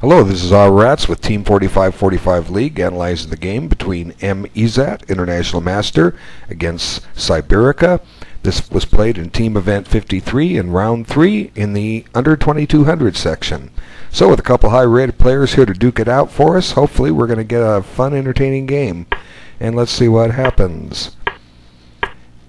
Hello, this is our Rats with Team 4545 League analyzing the game between M. Izat, International Master, against Siberica. This was played in Team Event 53 in Round 3 in the under 2200 section. So with a couple high-rated players here to duke it out for us, hopefully we're going to get a fun, entertaining game. And let's see what happens.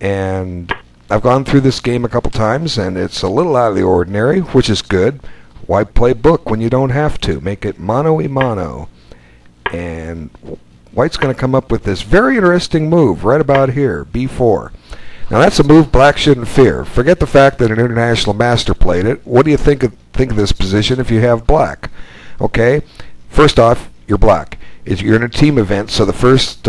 And I've gone through this game a couple times, and it's a little out of the ordinary, which is good. Why play book when you don't have to? Make it mano-y-mano. And White's going to come up with this very interesting move right about here, b4. Now that's a move Black shouldn't fear. Forget the fact that an international master played it. What do you think of this position if you have Black? Okay, first off, you're Black. You're in a team event, so the first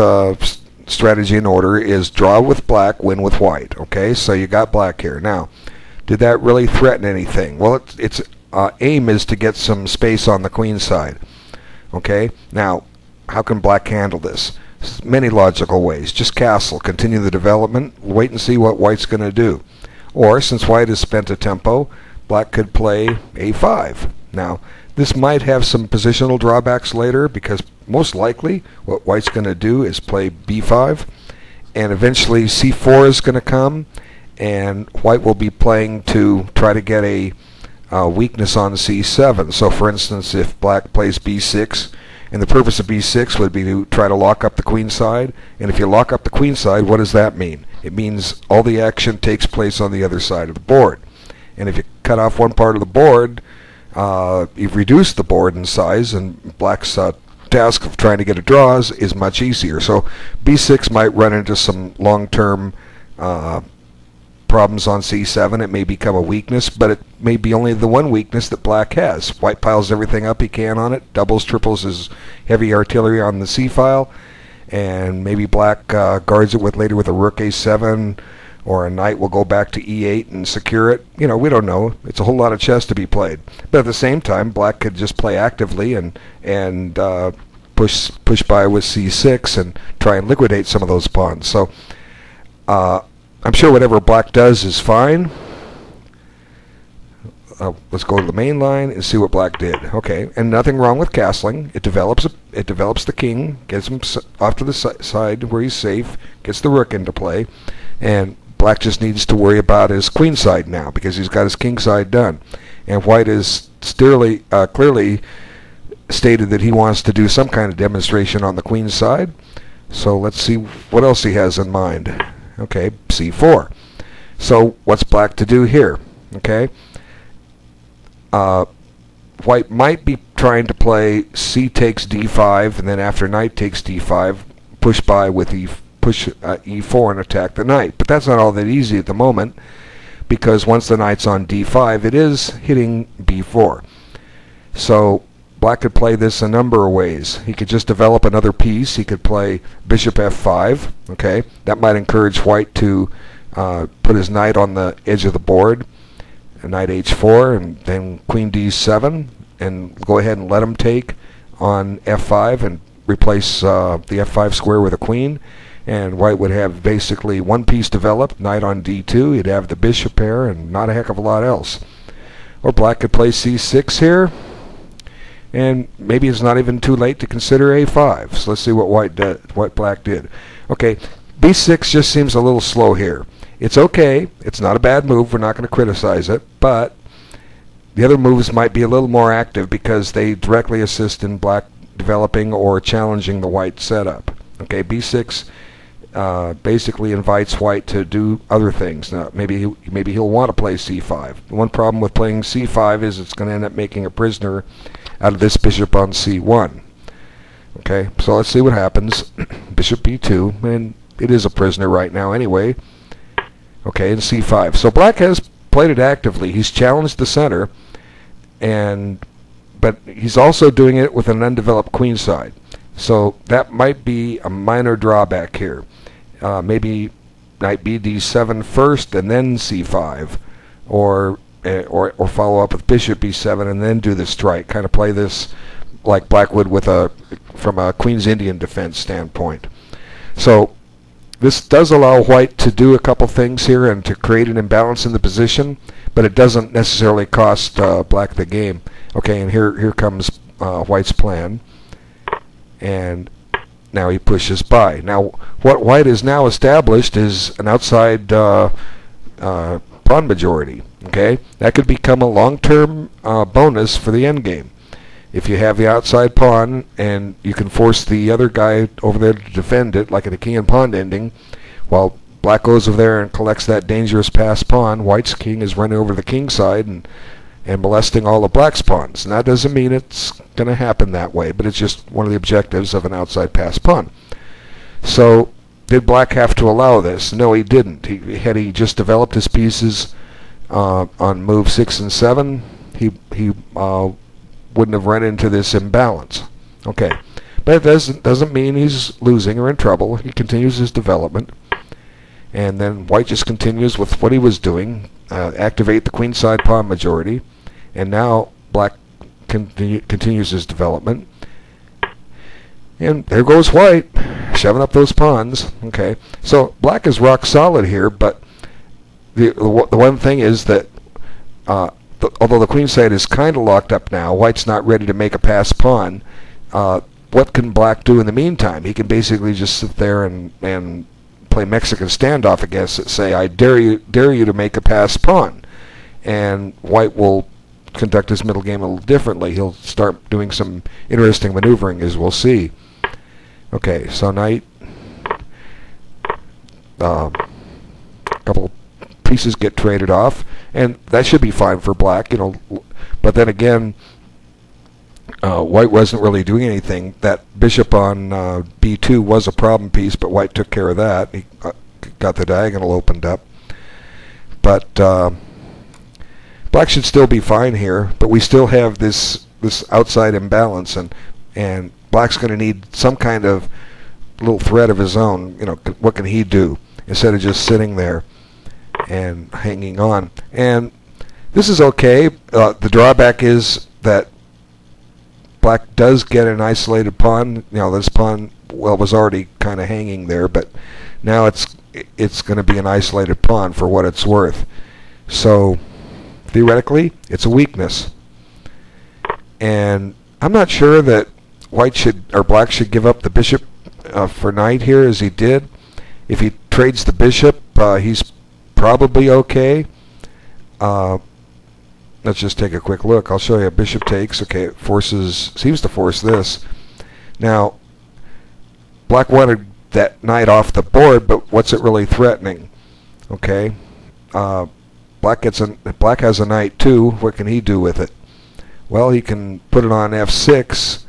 strategy in order is draw with Black, win with White. Okay, so you got Black here. Now, did that really threaten anything? Well, its aim is to get some space on the queen side. Okay, now how can Black handle this? Many logical ways. Just castle, continue the development, wait and see what White's going to do. Or, since White has spent a tempo, Black could play a5. Now, this might have some positional drawbacks later, because most likely what White's going to do is play b5, and eventually c4 is going to come, and White will be playing to try to get a weakness on c7. So for instance, if Black plays b6, and the purpose of b6 would be to try to lock up the queen side, and if you lock up the queen side, what does that mean? It means all the action takes place on the other side of the board. And if you cut off one part of the board, you've reduced the board in size, and Black's task of trying to get a draws is much easier. So b6 might run into some long-term problems on c7. It may become a weakness, but it may be only the one weakness that Black has. White piles everything up he can on it, doubles, triples his heavy artillery on the c-file, and maybe Black guards it later with a rook a7, or a knight will go back to e8 and secure it. You know, we don't know. It's a whole lot of chess to be played. But at the same time, Black could just play actively and push by with c6 and try and liquidate some of those pawns. So I'm sure whatever Black does is fine. Let's go to the main line and see what Black did. Okay, and nothing wrong with castling. It develops the king, gets him off to the side where he's safe, gets the rook into play, and Black just needs to worry about his queen side now because he's got his king side done. And White is clearly stated that he wants to do some kind of demonstration on the queen side. So let's see what else he has in mind. Okay, c4. So what's Black to do here? Okay, White might be trying to play c takes d5, and then after knight takes d5, push by with e4 and attack the knight. But that's not all that easy at the moment, because once the knight's on d5, it is hitting b4. So Black could play this a number of ways. He could just develop another piece. He could play bishop f5. Okay, that might encourage White to put his knight on the edge of the board. Knight h4, and then queen d7, and go ahead and let him take on f5 and replace the f5 square with a queen. And White would have basically one piece developed, knight on d2. He'd have the bishop pair and not a heck of a lot else. Or Black could play c6 here. And maybe it's not even too late to consider a5. So let's see what Black did. Okay, b6 just seems a little slow here. It's okay. It's not a bad move. We're not going to criticize it. But the other moves might be a little more active because they directly assist in Black developing or challenging the White setup. Okay, b6 basically invites White to do other things. Now, maybe he'll want to play c5. The one problem with playing c5 is it's going to end up making a prisoner out of this bishop on c1. Okay, so let's see what happens. Bishop b2, and it is a prisoner right now anyway. Okay, and c5. So Black has played it actively. He's challenged the center, but he's also doing it with an undeveloped queen side. So that might be a minor drawback here. Maybe knight bd7 first and then c5, or follow up with bishop b7 and then do the strike. Kind of play this like Black would from a Queen's Indian defense standpoint. So this does allow White to do a couple things here and to create an imbalance in the position, but it doesn't necessarily cost Black the game. Okay, and here comes White's plan, and now he pushes by. Now, what White has now established is an outside pawn majority. Okay, that could become a long-term bonus for the endgame. If you have the outside pawn and you can force the other guy over there to defend it, like at a king and pawn ending, while Black goes over there and collects that dangerous passed pawn, White's king is running over the king side and molesting all of Black's pawns. And that doesn't mean it's going to happen that way, but it's just one of the objectives of an outside passed pawn. So, did Black have to allow this? No, he didn't. Had he just developed his pieces on move 6 and 7, he wouldn't have run into this imbalance. Okay, but it doesn't mean he's losing or in trouble. He continues his development, and then White just continues with what he was doing, activate the queenside pawn majority, and now Black continues his development. And there goes White, shoving up those pawns. Okay, so Black is rock solid here, but the one thing is that although the queen side is kind of locked up now, White's not ready to make a pass pawn. What can Black do in the meantime? He can basically just sit there and play Mexican standoff against it, say, I dare you to make a pass pawn. And White will conduct his middle game a little differently. He'll start doing some interesting maneuvering, as we'll see. Okay, so knight, a couple pieces get traded off, and that should be fine for Black, you know. But then again, White wasn't really doing anything. That bishop on b2 was a problem piece, but White took care of that. He got the diagonal opened up. But Black should still be fine here, but we still have this outside imbalance, and Black's going to need some kind of little threat of his own. You know, what can he do instead of just sitting there and hanging on? And this is okay. The drawback is that Black does get an isolated pawn. You know, this pawn, well, was already kind of hanging there, but now it's going to be an isolated pawn for what it's worth. So theoretically, it's a weakness. And I'm not sure that Black should give up the bishop for knight here, as he did. If he trades the bishop, he's probably okay. Let's just take a quick look. I'll show you. Bishop takes. Okay, it seems to force this. Now, Black wanted that knight off the board, but what's it really threatening? Okay, Black has a knight too. What can he do with it? Well, he can put it on f6,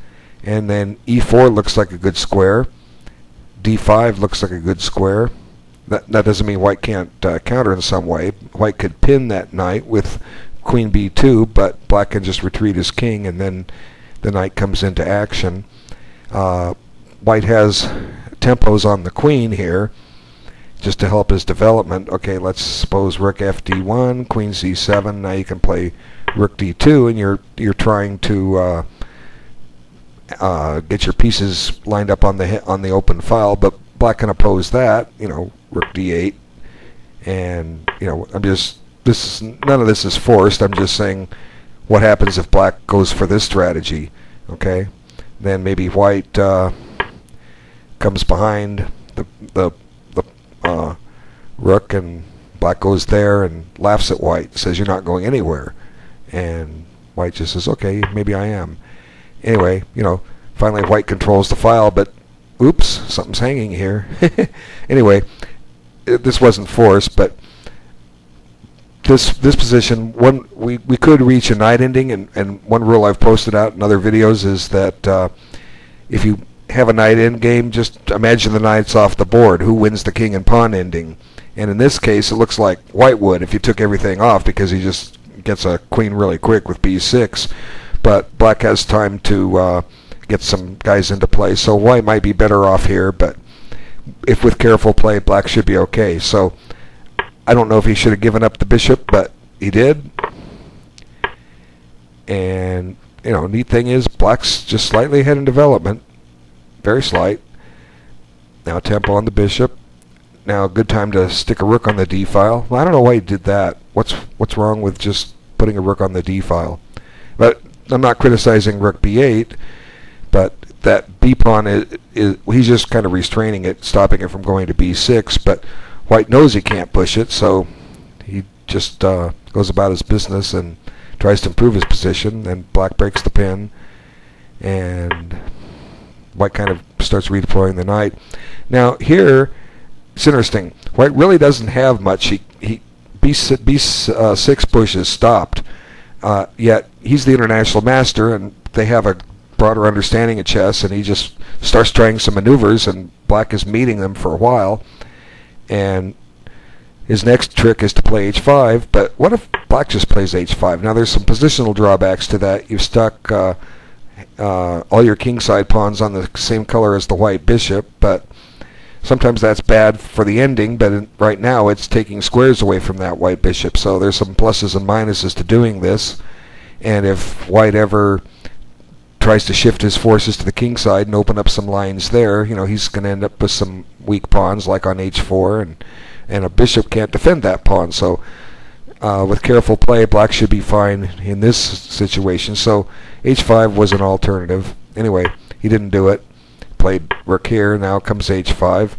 and then e4 looks like a good square. d5 looks like a good square. That doesn't mean White can't counter in some way. White could pin that knight with queen b2, but Black can just retreat his king, and then the knight comes into action. White has tempos on the queen here, just to help his development. Okay, let's suppose rook fd1, queen c7. Now you can play rook d2, and you're trying to get your pieces lined up on the open file. But Black can oppose that. You know, rook d8, and you know, none of this is forced. I'm just saying what happens if Black goes for this strategy. Okay, then maybe White comes behind the rook, and Black goes there and laughs at White, says you're not going anywhere, and White just says, okay, maybe I am. Anyway, you know, finally White controls the file, but oops, something's hanging here. Anyway, this wasn't forced, but this position, we could reach a knight ending, and one rule I've posted out in other videos is that if you have a knight end game, just imagine the knight's off the board. Who wins the king and pawn ending? And in this case, it looks like White would if you took everything off, because he just gets a queen really quick with b6. But Black has time to get some guys into play, so White might be better off here, but if with careful play, Black should be okay. So I don't know if he should have given up the bishop, but he did. And you know, neat thing is Black's just slightly ahead in development, very slight. Now tempo on the bishop. Now a good time to stick a rook on the d file. Well, I don't know why he did that. What's wrong with just putting a rook on the d file? But I'm not criticizing rook b8, but that b pawn is he's just kind of restraining it, stopping it from going to b6. But white knows he can't push it, so he just goes about his business and tries to improve his position. Then black breaks the pin, and white kind of starts redeploying the knight. Now here, it's interesting. White really doesn't have much. He b6 push is stopped. Yet he's the international master, and they have a broader understanding of chess, and he just starts trying some maneuvers, and black is meeting them for a while. And his next trick is to play h5, but what if black just plays h5? Now there's some positional drawbacks to that. You've stuck all your kingside pawns on the same color as the white bishop, but sometimes that's bad for the ending, but right now it's taking squares away from that white bishop. So there's some pluses and minuses to doing this. And if white ever tries to shift his forces to the king side and open up some lines there, he's going to end up with some weak pawns like on h4, and a bishop can't defend that pawn. So with careful play, black should be fine in this situation. So h5 was an alternative. Anyway, he didn't do it. Played rook here. Now comes h5,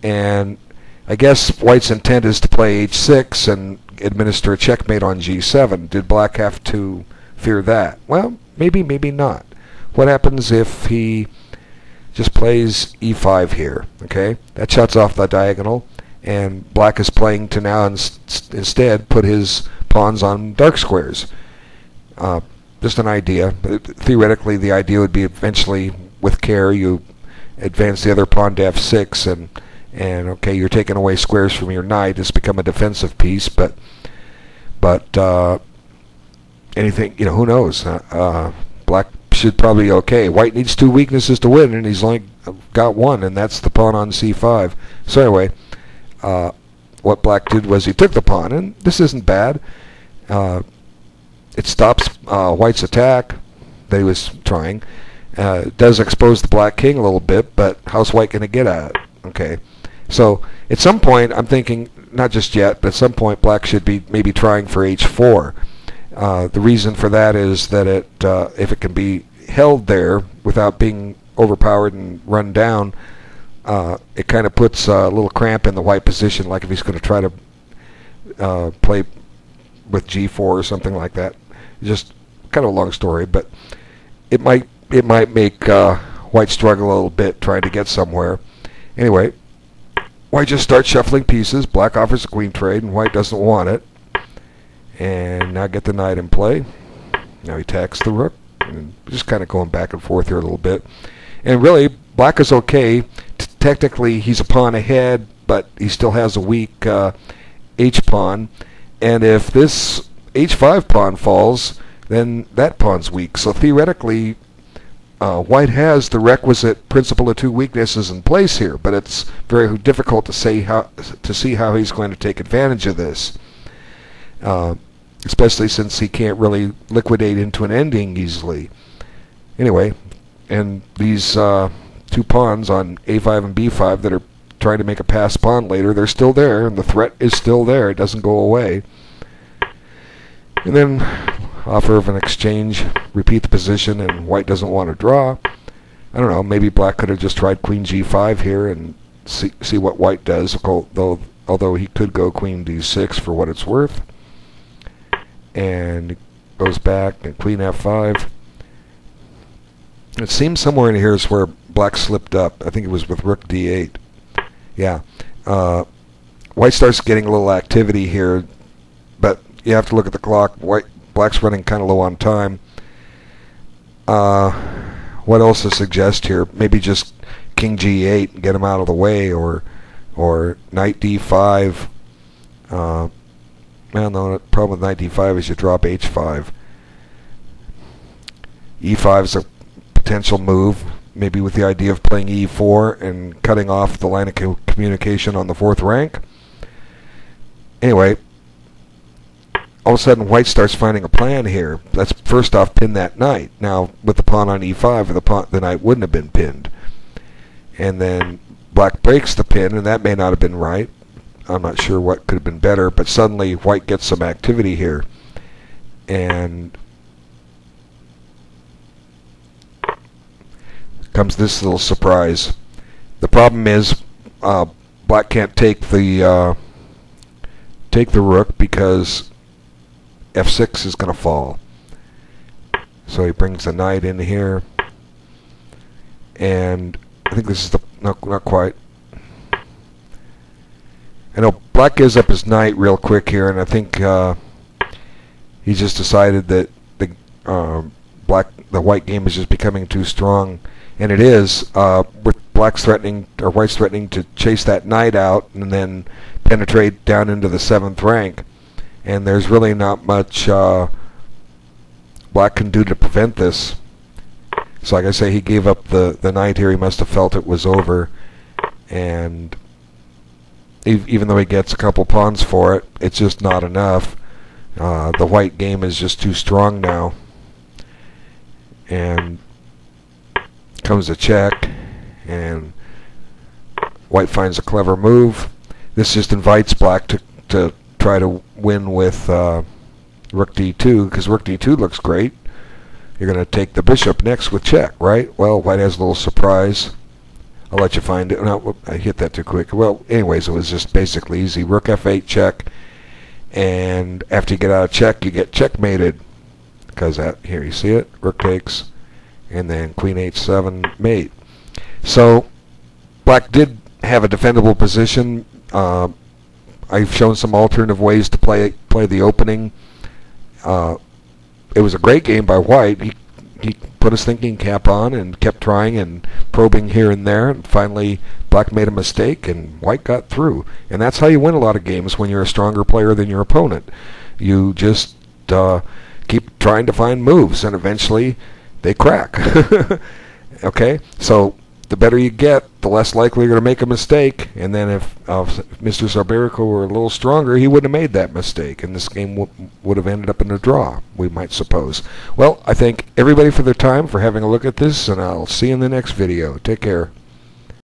and I guess white's intent is to play h6 and administer a checkmate on g7. Did black have to fear that? Well, maybe not. What happens if he just plays e5 here? Okay, that shuts off the diagonal, and black is playing to now instead put his pawns on dark squares. Just an idea. Theoretically, the idea would be eventually, with care, you advance the other pawn to f6, and okay, you're taking away squares from your knight. It's become a defensive piece, but anything, who knows? Black should probably be okay. White needs two weaknesses to win, and he's only got one, and that's the pawn on c5. So anyway, what black did was he took the pawn, and this isn't bad. It stops white's attack that he was trying. It does expose the black king a little bit, but how's white going to get at it? Okay, so at some point, I'm thinking, not just yet, but at some point black should be maybe trying for h4. The reason for that is that if it can be held there without being overpowered and run down, it kind of puts a little cramp in the white position, like if he's going to try to play with g4 or something like that. Just kind of a long story, but it might make white struggle a little bit trying to get somewhere. Anyway, white just starts shuffling pieces. Black offers a queen trade, and white doesn't want it. And now get the knight in play. Now he attacks the rook. And just kind of going back and forth here a little bit. And really, black is okay. Technically, he's a pawn ahead, but he still has a weak h-pawn. And if this h5 pawn falls, then that pawn's weak. So theoretically, white has the requisite principle of two weaknesses in place here, but it's very difficult to see how he's going to take advantage of this, especially since he can't really liquidate into an ending easily. Anyway, and these two pawns on a5 and b5 that are trying to make a pass pawn later, they're still there, and the threat is still there. It doesn't go away. And then offer of an exchange, repeat the position, and white doesn't want to draw. I don't know, maybe black could have just tried queen g5 here and see what white does, although he could go queen d6 for what it's worth. And goes back, and queen f5. It seems somewhere in here is where black slipped up. I think it was with rook d8. Yeah. White starts getting a little activity here, but you have to look at the clock. Black's running kind of low on time. What else to suggest here? Maybe just king g8 and get him out of the way, or knight d5. Well, no, the problem with knight d5 is you drop h5. e5 is a potential move, maybe with the idea of playing e4 and cutting off the line of communication on the fourth rank. Anyway, all of a sudden white starts finding a plan here. Let's first off pin that knight. Now, with the pawn on e5, the knight wouldn't have been pinned. And then black breaks the pin, and that may not have been right. I'm not sure what could have been better, but suddenly white gets some activity here. And comes this little surprise. The problem is black can't take the rook because f6 is going to fall. So he brings the knight in here, and I think this is the not quite. I know black gives up his knight real quick here, and I think he just decided that the white game is just becoming too strong, and it is. With black's threatening or white's threatening to chase that knight out and then penetrate down into the 7th rank, and there's really not much black can do to prevent this. So like I say, he gave up the knight here. He must have felt it was over, and even though he gets a couple pawns for it, it's just not enough. The white game is just too strong now, and comes a check, and white finds a clever move. This just invites black to try to win with rook d2, because rook d2 looks great. You're going to take the bishop next with check, right? Well, white has a little surprise. I'll let you find it. No, I hit that too quick. Well, anyways, it was just basically easy. Rook f8 check, and after you get out of check, you get checkmated. Because here, you see it? Rook takes, and then queen h7 mate. So black did have a defendable position. I've shown some alternative ways to play the opening. It was a great game by white. He put his thinking cap on and kept trying and probing here and there, and finally black made a mistake and white got through. And that's how you win a lot of games when you're a stronger player than your opponent. You just keep trying to find moves, and eventually they crack. Okay, so the better you get, the less likely you're going to make a mistake. And then if Mr. Sabirico were a little stronger, he wouldn't have made that mistake, and this game would have ended up in a draw, we might suppose. Well, I thank everybody for their time, for having a look at this, and I'll see you in the next video. Take care.